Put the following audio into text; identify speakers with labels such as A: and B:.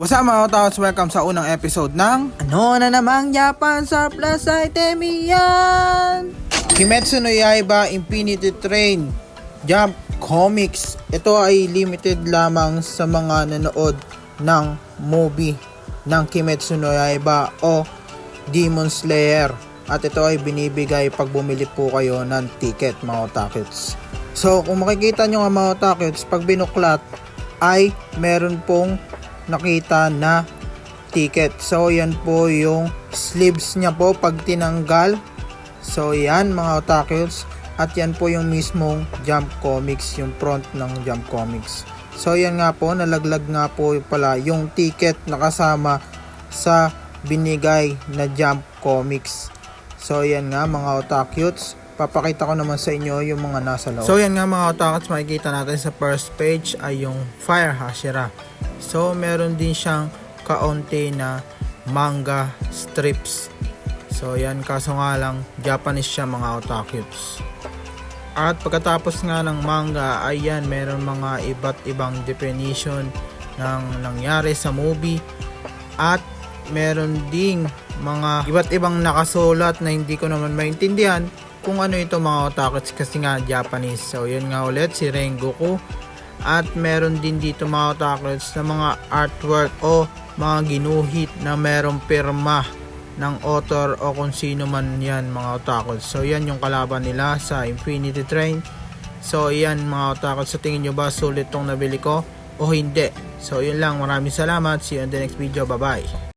A: What's up mga otakus? Welcome sa unang episode ng
B: Ano na namang Japan surplus item yan?
A: Kimetsu no Yaiba Infinity Train Jump Comics. Ito ay limited lamang sa mga nanood ng movie ng Kimetsu no Yaiba o Demon Slayer. At ito ay binibigay pag bumili po kayo ng ticket mga otakus. So kung makikita nyo nga mga otakus, pag binuklat ay meron pong nakita na ticket. So yan po yung sleeves niya po pag tinanggal. So yan mga otakus, at yan po yung mismong Jump Comics, yung front ng Jump Comics. So yan nga po, nalaglag nga po pala yung ticket na kasama sa binigay na Jump Comics. So yan nga mga otakus, papakita ko naman sa inyo yung mga nasa loob. So yan nga mga otakus, makikita natin sa first page ay yung Fire Hashira. So meron din siyang kaunti na manga strips. So yan, kaso nga lang Japanese siya mga otakus. At pagkatapos nga ng manga ay yan, meron mga iba't ibang definition ng nangyari sa movie. At meron ding mga iba't ibang nakasulat na hindi ko naman maintindihan kung ano ito mga otakus kasi nga Japanese. So yun nga ulit, si Rengoku. At meron din dito mga otakus na mga artwork o mga ginuhit na merong pirma ng author o kung sino man yan mga otakus. So yan yung kalaban nila sa Infinity Train. So yan mga otakus, sa tingin nyo ba sulit tong nabili ko o hindi? So yun lang, maraming salamat, see you on the next video, bye bye.